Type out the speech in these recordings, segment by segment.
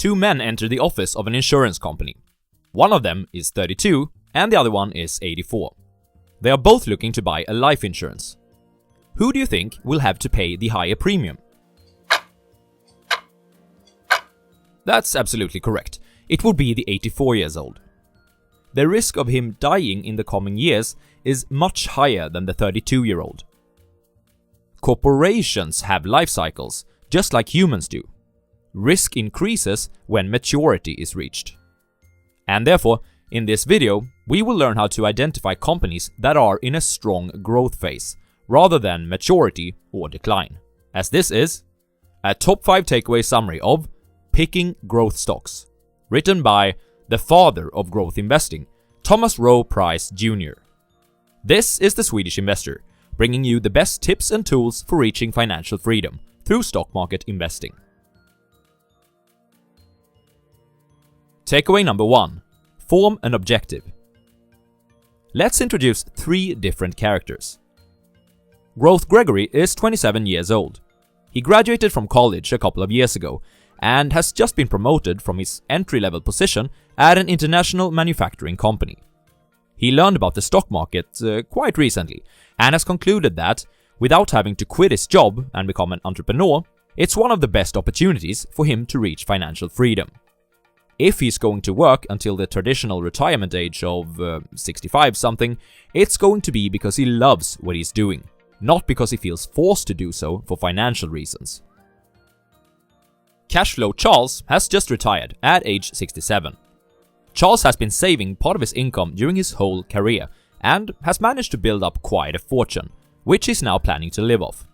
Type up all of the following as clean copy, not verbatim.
two men enter the office of an insurance company. One of them is 32 and the other one is 84. They are both looking to buy a life insurance. Who do you think will have to pay the higher premium? That's absolutely correct. It will be the 84 years old. The risk of him dying in the coming years is much higher than the 32-year-old. Corporations have life cycles, just like humans do. Risk increases when maturity is reached. And therefore, in this video, we will learn how to identify companies that are in a strong growth phase, rather than maturity or decline. As this is a top 5 takeaway summary of Picking Growth Stocks, written by the father of growth investing, Thomas Rowe Price Jr. This is the Swedish Investor, bringing you the best tips and tools for reaching financial freedom through stock market investing. Takeaway number 1. Form an objective. Let's introduce 3 different characters. Growth Gregory is 27 years old. He graduated from college a couple of years ago and has just been promoted from his entry-level position at an international manufacturing company. He learned about the stock market quite recently and has concluded that, without having to quit his job and become an entrepreneur, it's one of the best opportunities for him to reach financial freedom. If he's going to work until the traditional retirement age of 65 something, it's going to be because he loves what he's doing, not because he feels forced to do so for financial reasons. Cashflow Charles has just retired at age 67. Charles has been saving part of his income during his whole career and has managed to build up quite a fortune, which he's now planning to live off.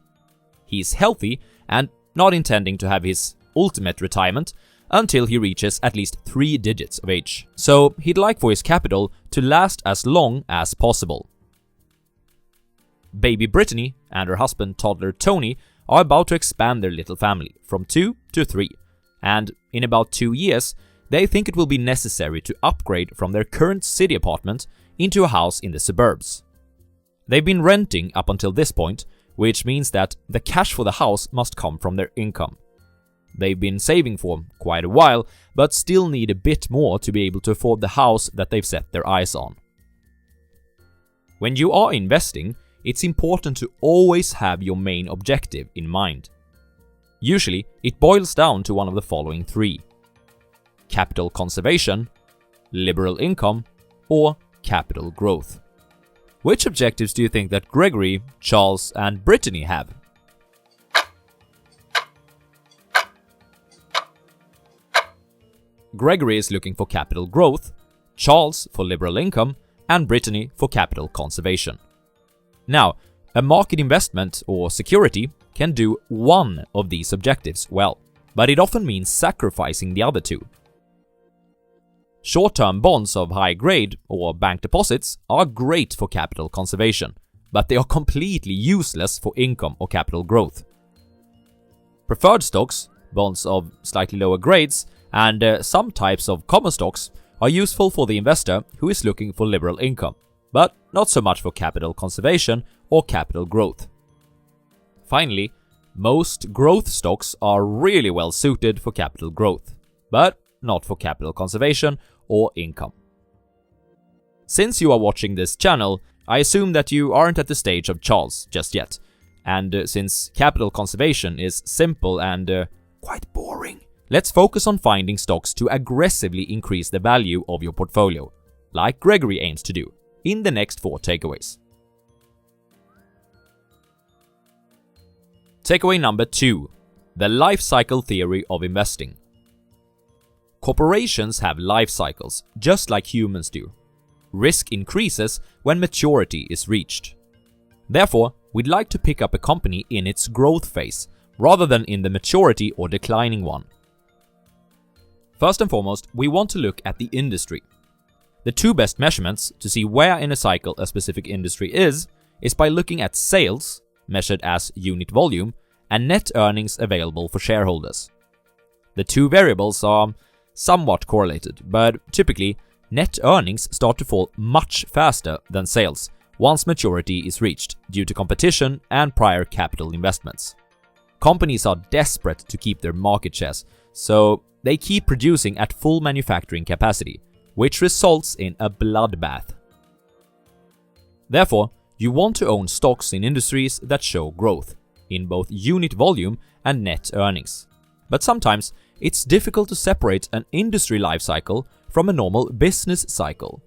He's healthy and not intending to have his ultimate retirement until he reaches at least 3 digits of age, so he'd like for his capital to last as long as possible. Baby Brittany and her husband toddler Tony are about to expand their little family from 2 to 3, and in about 2 years, they think it will be necessary to upgrade from their current city apartment into a house in the suburbs. They've been renting up until this point, which means that the cash for the house must come from their income. They've been saving for quite a while, but still need a bit more to be able to afford the house that they've set their eyes on. When you are investing, it's important to always have your main objective in mind. Usually, it boils down to one of the following 3: capital conservation, liberal income, or capital growth. Which objectives do you think that Gregory, Charles, and Brittany have? Gregory is looking for capital growth, Charles for liberal income, and Brittany for capital conservation. Now, a market investment or security can do one of these objectives well, but it often means sacrificing the other 2. Short-term bonds of high grade or bank deposits are great for capital conservation, but they are completely useless for income or capital growth. Preferred stocks, bonds of slightly lower grades, and some types of common stocks are useful for the investor who is looking for liberal income, but not so much for capital conservation or capital growth. Finally, most growth stocks are really well suited for capital growth, but not for capital conservation or income. Since you are watching this channel, I assume that you aren't at the stage of Charles just yet, and since capital conservation is simple and quite boring, let's focus on finding stocks to aggressively increase the value of your portfolio, like Gregory aims to do, in the next 4 takeaways. Takeaway number 2. The life cycle theory of investing. Corporations have life cycles, just like humans do. Risk increases when maturity is reached. Therefore, we'd like to pick up a company in its growth phase, rather than in the maturity or declining one. First and foremost, we want to look at the industry. The 2 best measurements to see where in a cycle a specific industry is by looking at sales, measured as unit volume, and net earnings available for shareholders. The 2 variables are somewhat correlated, but typically, net earnings start to fall much faster than sales once maturity is reached due to competition and prior capital investments. Companies are desperate to keep their market shares, so they keep producing at full manufacturing capacity, which results in a bloodbath. Therefore, you want to own stocks in industries that show growth, in both unit volume and net earnings. But sometimes, it's difficult to separate an industry life cycle from a normal business cycle.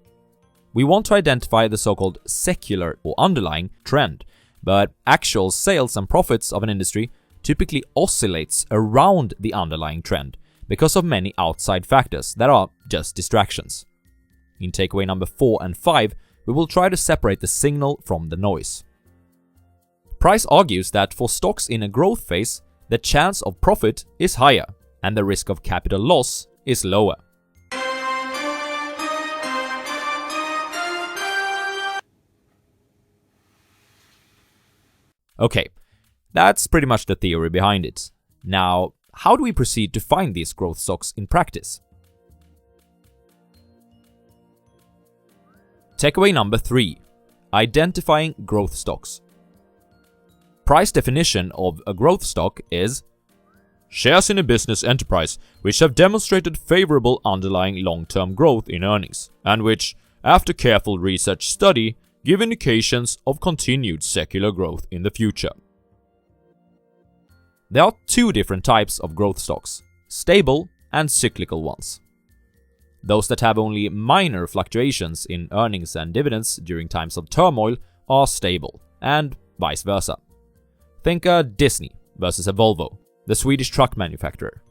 We want to identify the so-called secular or underlying trend, but actual sales and profits of an industry typically oscillates around the underlying trend because of many outside factors that are just distractions. In takeaway number 4 and 5, we will try to separate the signal from the noise. Price argues that for stocks in a growth phase, the chance of profit is higher and the risk of capital loss is lower. Okay, that's pretty much the theory behind it. Now, how do we proceed to find these growth stocks in practice? Takeaway number 3. Identifying growth stocks. Price definition of a growth stock is shares in a business enterprise which have demonstrated favorable underlying long-term growth in earnings, and which, after careful research study, give indications of continued secular growth in the future. There are 2 different types of growth stocks, stable and cyclical ones. Those that have only minor fluctuations in earnings and dividends during times of turmoil are stable, and vice versa. Think a Disney versus a Volvo, the Swedish truck manufacturer.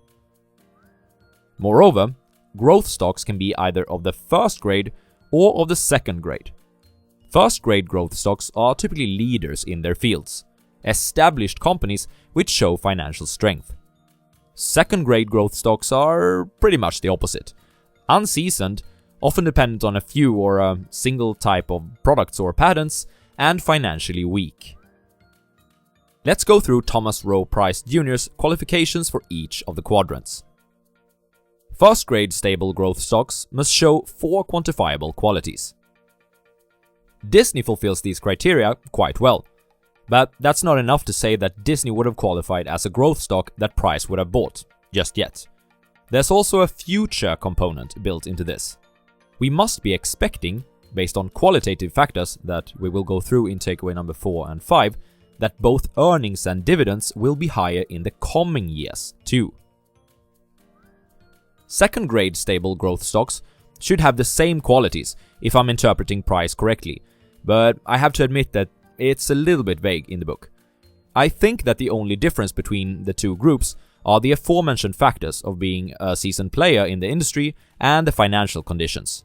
Moreover, growth stocks can be either of the first grade or of the second grade. First grade growth stocks are typically leaders in their fields, established companies which show financial strength. Second grade growth stocks are pretty much the opposite. Unseasoned, often dependent on a few or a single type of products or patents, and financially weak. Let's go through Thomas Rowe Price Jr.'s qualifications for each of the quadrants. First grade stable growth stocks must show 4 quantifiable qualities. Disney fulfills these criteria quite well, but that's not enough to say that Disney would have qualified as a growth stock that Price would have bought, just yet. There's also a future component built into this. We must be expecting, based on qualitative factors that we will go through in takeaway number 4 and 5, that both earnings and dividends will be higher in the coming years too. Second grade stable growth stocks should have the same qualities if I'm interpreting Price correctly, but I have to admit that it's a little bit vague in the book. I think that the only difference between the 2 groups are the aforementioned factors of being a seasoned player in the industry and the financial conditions.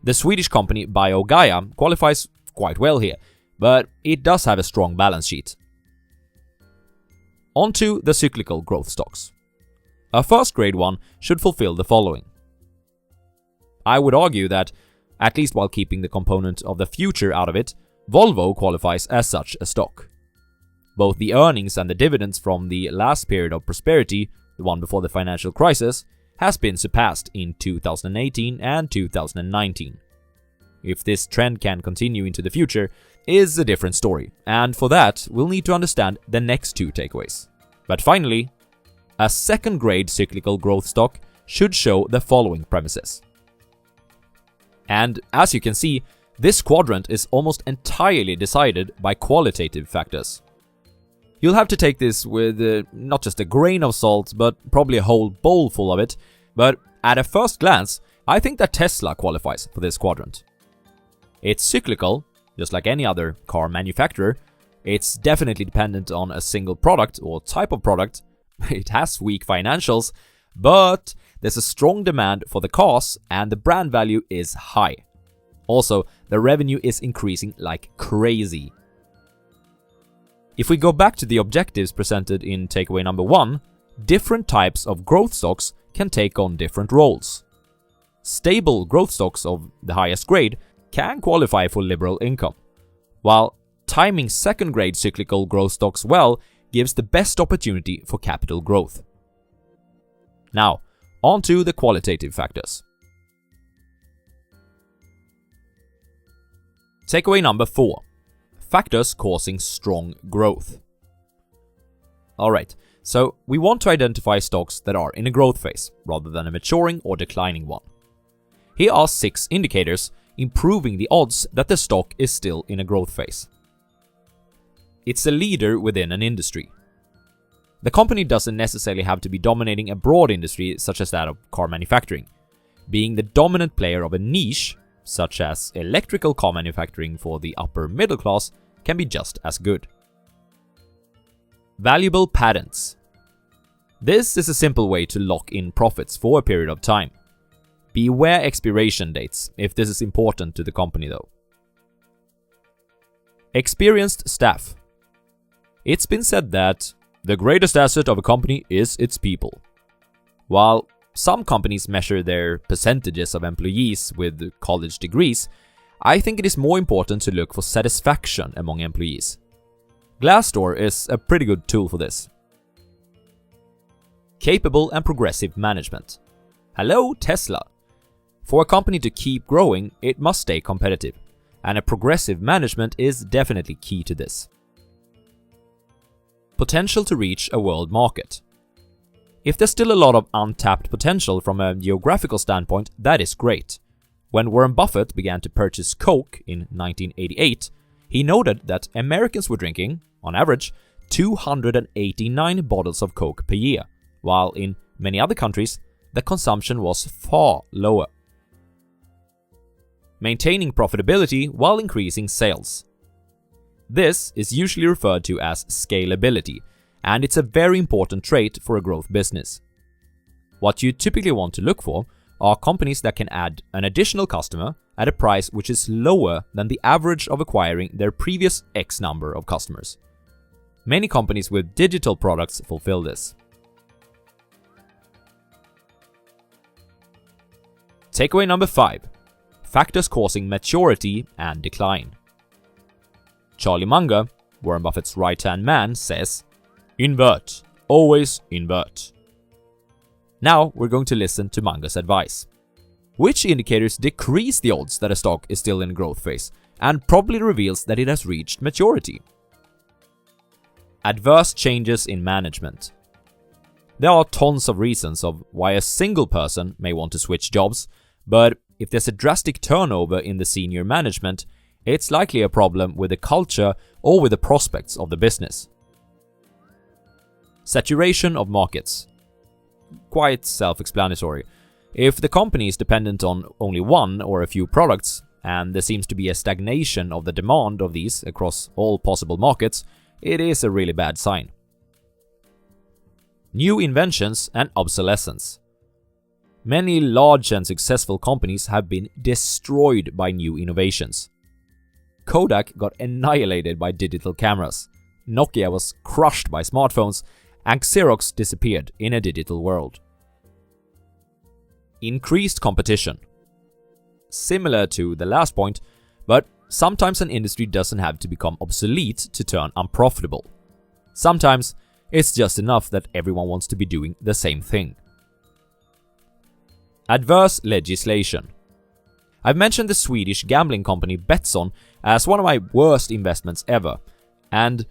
The Swedish company BioGaia qualifies quite well here, but it does have a strong balance sheet. On to the cyclical growth stocks. A first grade one should fulfill the following. I would argue that, at least while keeping the component of the future out of it, Volvo qualifies as such a stock. Both the earnings and the dividends from the last period of prosperity, the one before the financial crisis, has been surpassed in 2018 and 2019. If this trend can continue into the future is a different story, and for that we'll need to understand the next 2 takeaways. But finally, a second grade cyclical growth stock should show the following premises. And as you can see, this quadrant is almost entirely decided by qualitative factors. You'll have to take this with not just a grain of salt, but probably a whole bowl full of it, but at a first glance, I think that Tesla qualifies for this quadrant. It's cyclical, just like any other car manufacturer. It's definitely dependent on a single product or type of product. It has weak financials, but there's a strong demand for the cars and the brand value is high. Also, the revenue is increasing like crazy. If we go back to the objectives presented in takeaway number 1, different types of growth stocks can take on different roles. Stable growth stocks of the highest grade can qualify for liberal income, while timing second grade cyclical growth stocks well gives the best opportunity for capital growth. Now, on to the qualitative factors. Takeaway number 4. Factors causing strong growth. Alright, So we want to identify stocks that are in a growth phase, rather than a maturing or declining one. Here are 6 indicators improving the odds that the stock is still in a growth phase. It's a leader within an industry. The company doesn't necessarily have to be dominating a broad industry such as that of car manufacturing. Being the dominant player of a niche, such as electrical car manufacturing for the upper middle class, can be just as good. Valuable patents. This is a simple way to lock in profits for a period of time. Beware expiration dates if this is important to the company though. Experienced staff. It's been said that the greatest asset of a company is its people. While some companies measure their percentages of employees with college degrees, I think it is more important to look for satisfaction among employees. Glassdoor is a pretty good tool for this. Capable and progressive management. Hello, Tesla. For a company to keep growing, it must stay competitive, and a progressive management is definitely key to this. Potential to reach a world market. If there's still a lot of untapped potential from a geographical standpoint, that is great. When Warren Buffett began to purchase Coke in 1988, he noted that Americans were drinking, on average, 289 bottles of Coke per year, while in many other countries, the consumption was far lower. Maintaining profitability while increasing sales. This is usually referred to as scalability, and it's a very important trait for a growth business. What you typically want to look for are companies that can add an additional customer at a price which is lower than the average of acquiring their previous X number of customers. Many companies with digital products fulfill this. Takeaway number 5. Factors causing maturity and decline. Charlie Munger, Warren Buffett's right-hand man, says, "Invert. Always invert." Now we're going to listen to Munger's advice. Which indicators decrease the odds that a stock is still in a growth phase and probably reveals that it has reached maturity? Adverse changes in management. There are tons of reasons of why a single person may want to switch jobs, but if there's a drastic turnover in the senior management, it's likely a problem with the culture or with the prospects of the business. Saturation of markets. Quite self-explanatory. If the company is dependent on only one or a few products, and there seems to be a stagnation of the demand of these across all possible markets, it is a really bad sign. New inventions and obsolescence. Many large and successful companies have been destroyed by new innovations. Kodak got annihilated by digital cameras, Nokia was crushed by smartphones, and Xerox disappeared in a digital world. Increased competition. Similar to the last point, but sometimes an industry doesn't have to become obsolete to turn unprofitable. Sometimes it's just enough that everyone wants to be doing the same thing. Adverse legislation. I've mentioned the Swedish gambling company Betsson as one of my worst investments ever, and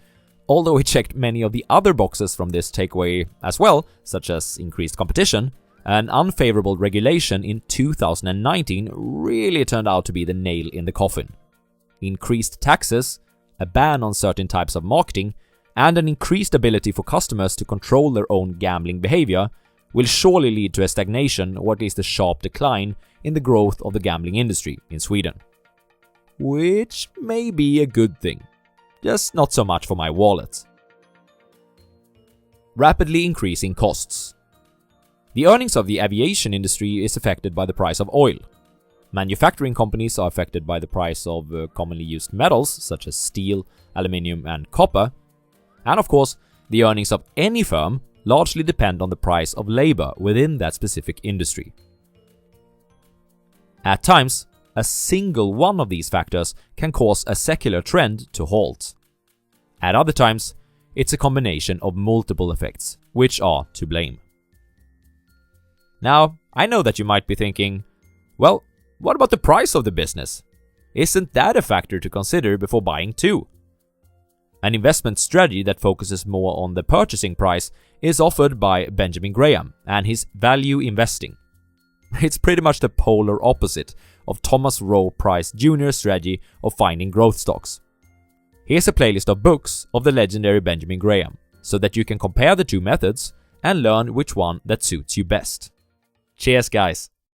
although it checked many of the other boxes from this takeaway as well, such as increased competition, an unfavorable regulation in 2019 really turned out to be the nail in the coffin. Increased taxes, a ban on certain types of marketing, and an increased ability for customers to control their own gambling behavior will surely lead to a stagnation or at least a sharp decline in the growth of the gambling industry in Sweden. Which may be a good thing, just not so much for my wallet. Rapidly increasing costs. The earnings of the aviation industry is affected by the price of oil. Manufacturing companies are affected by the price of commonly used metals such as steel, aluminium, and copper. And of course, the earnings of any firm largely depend on the price of labor within that specific industry. At times, a single one of these factors can cause a secular trend to halt. At other times, it's a combination of multiple effects, which are to blame. Now, I know that you might be thinking, well, what about the price of the business? Isn't that a factor to consider before buying too? An investment strategy that focuses more on the purchasing price is offered by Benjamin Graham and his value investing. It's pretty much the polar opposite of Thomas Rowe Price Jr.'s strategy of finding growth stocks. Here's a playlist of books of the legendary Benjamin Graham, so that you can compare the two methods and learn which one that suits you best. Cheers, guys!